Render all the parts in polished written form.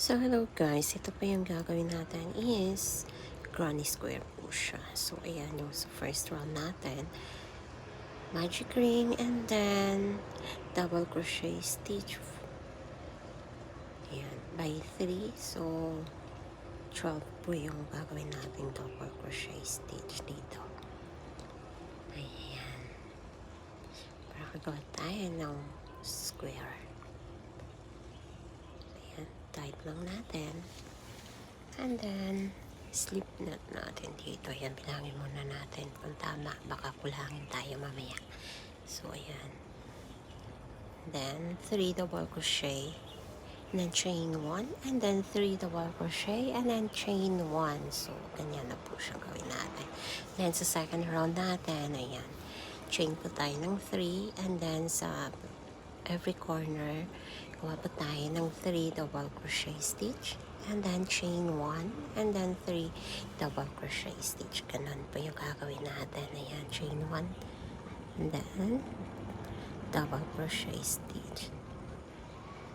So, hello guys. Ito pa yung gagawin natin is granny square po siya. So, ayan yung sa first round natin. Magic ring and then double crochet stitch. Ayan, by 3. So, 12 po yung gagawin natin double crochet stitch dito. Ayan. Para gagawa tayo ng square. Ayan, tight lang natin. And then, slip knot natin dito. Ayan, bilangin muna natin kung tama. Baka kulangin tayo mamaya. So, ayan. Then, 3 double crochet. And then, chain 1. And then, 3 double crochet. And then, chain 1. So, ganyan na po siyang gawin natin. Then, sa second round natin, ayan. Chain po tayo ng 3. And then, sa every corner, gawa po tayo ng 3 double crochet stitch. And then chain 1 and then 3 double crochet stitch. Ganun po yung gagawin natin. Ayan, chain 1 and then double crochet stitch.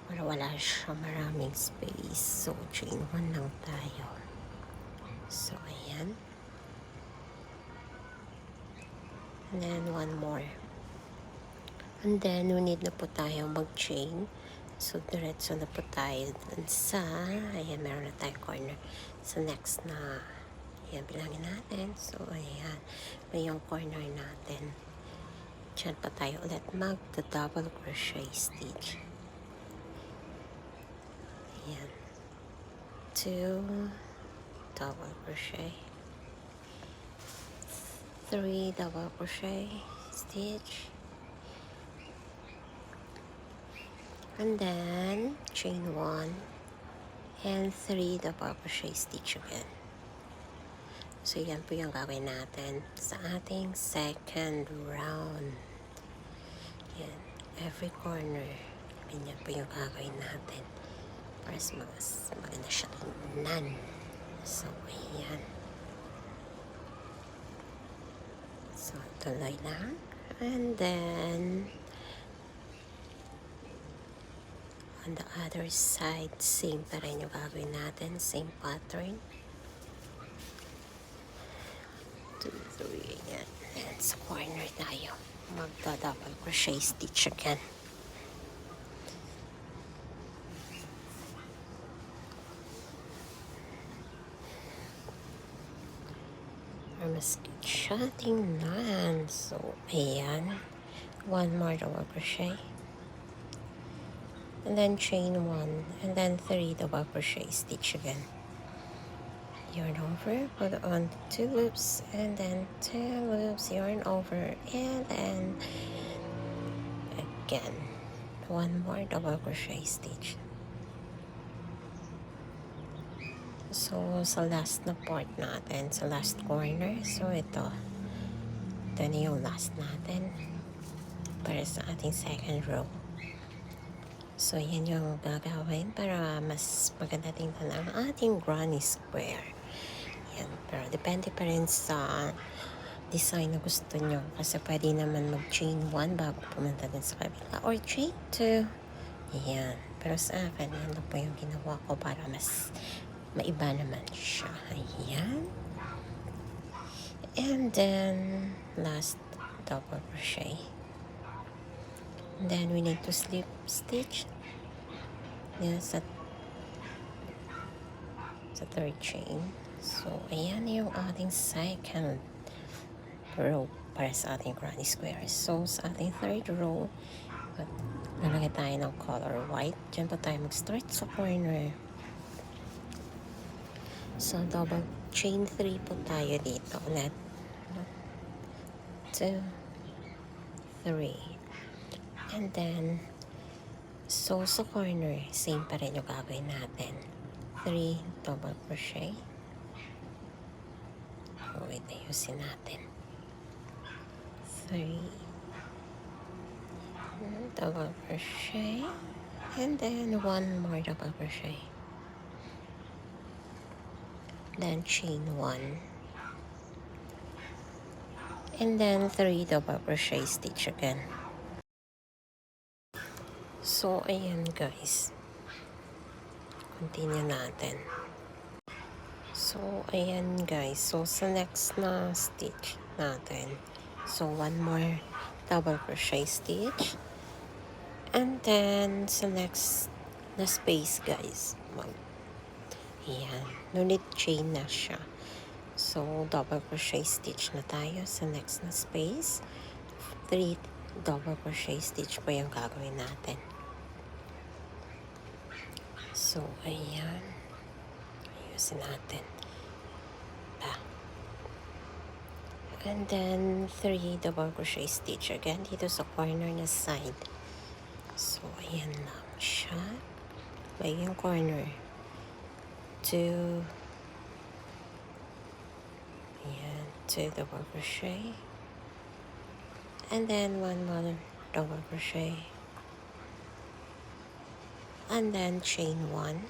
Wala siya maraming space. So, chain 1 lang tayo. So, ayan. And then one more. And then, we need na po tayo mag-chain. So, diretso na po tayo dun sa, ayan, meron na tayo corner. So, next na, ayan, bilangin natin. So, ayan, may yung corner natin. Diyan pa tayo ulit mag-double crochet stitch. Ayan. 2 double crochet. 3 double crochet stitch. And then, chain 1 and 3 double crochet stitch again. So, yan po yung gawin natin sa ating second round. Yan. Every corner, ganyan po yung gagawin natin para mas maganda siya tingnan. So, ayan. So, tuloy lang. And then, on the other side, same pa rin yung gagawin natin. Same pattern. 2, 3, ayan. And sa corner tayo. Magda-double crochet stitch again. Para mas cute siya tingnan. So, ayan. One more double crochet. And then chain 1 and then 3 double crochet stitch again. Yarn over, put on 2 loops and then 2 loops, yarn over, and then again one more double crochet stitch. So sa last na part natin, sa last corner, so ito na yung last natin para sa ating second row. So, yan yung gagawin para mas maganda tingnan ang ating granny square. Yan. Pero, depende pa rin sa design na gusto nyo. Kasi pwede naman mag-chain 1 bago pumunta din sa kabila. Or chain 2. Yan. Pero sa akin, yan lang po yung ginawa ko para mas maiba naman siya. Ayan. And then, last double crochet. And then, we need to slip stitch. Yan, sa third chain. So, ayan yung ating second row para sa ating granny square. So, sa ating third row, nalagay tayo ng color white. Diyan pa tayo mag-start sa corner. So, double chain 3 po tayo dito ulit. 2, 3. And then, so sa corner, same pa rin yung gagawin natin. 3 double crochet. Wait, ayusin natin. 3 double crochet. And then, 1 more double crochet. Then, chain 1. And then, 3 double crochet stitch again. So, ayan guys. continue natin. So, ayan guys. So, sa next na stitch natin. So, one more double crochet stitch. And then, sa next na space guys. Ayan. No need chain na siya. So, double crochet stitch na tayo sa next na space. 3 double crochet stitch pa yung gagawin natin. So, ayan. Ayusin natin. And then, 3 double crochet stitch again dito sa corner na side. So, ayan lang siya. May yung corner. 2. Ayan. 2 double crochet. And then, 1 more double crochet. And then, chain 1.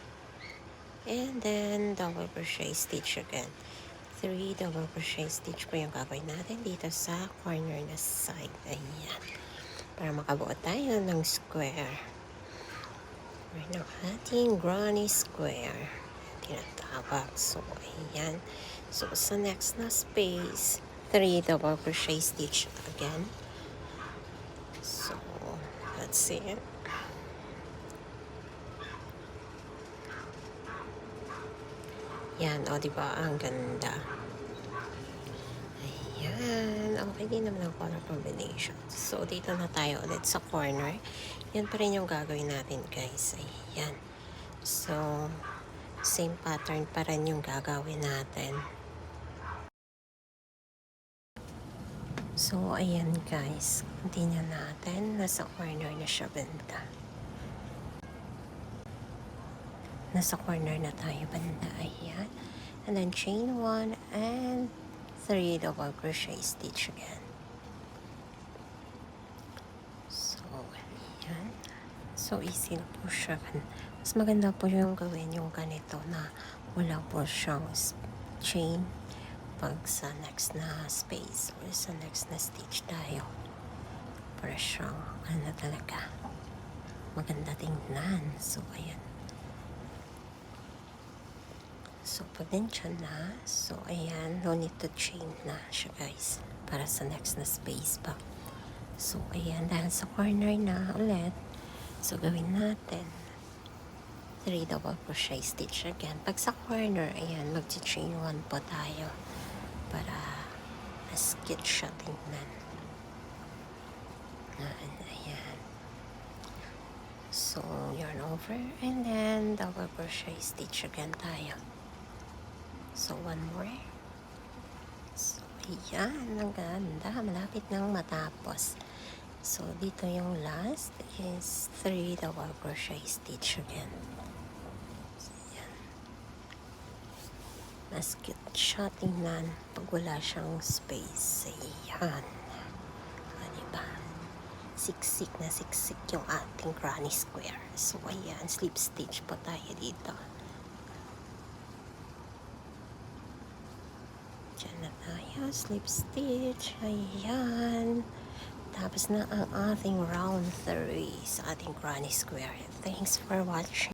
And then, double crochet stitch again. 3 double crochet stitch po yung gagawin natin dito sa corner na side. Ayan. Para makabuo tayo ng square. Or ng ating granny square. Tinatawag. So, ayan. So, sa next na space, 3 double crochet stitch again. So, let's see it. Yan, o, diba? Ang ganda. Ayan. Okay din naman ang color combination. So, dito na tayo ulit sa corner. Yan pa rin yung gagawin natin, guys. Ayan. So, same pattern pa rin yung gagawin natin. So, ayan, guys. Continue natin. Nasa corner na siya banda. Nasa corner na tayo banda. Ayan. And then chain 1 and 3 double crochet stitch again. So, ayan. So, easy na po siya. Mas maganda po yung gawin yung ganito na wala po siyang chain pag sa next na space or sa next na stitch tayo. Para siyang ano talaga maganda tingnan. So, ayan. So, pag nandiyan na, so, ayan, no need to chain na siya, guys, para sa next na space pa. So, ayan, dahil sa corner na ulit, so, gawin natin 3 double crochet stitch again. Pag sa corner, ayan, mag-chain 1 po tayo para mas cute siya tingnan. Ayan. So, yarn over, and then double crochet stitch again tayo. So, one more. So, ayan. Ang ganda. Malapit nang matapos. So, dito yung last is 3 double crochet stitch again. So, ayan. Mas cute siya tingnan pag wala siyang space. Ayan. O, diba? Siksik na siksik yung ating granny square. So, ayan. Slip stitch po tayo dito. Diyan na tayo, slip stitch, ayan. Tapos na ang ating round 3 sa ating granny square. Thanks for watching.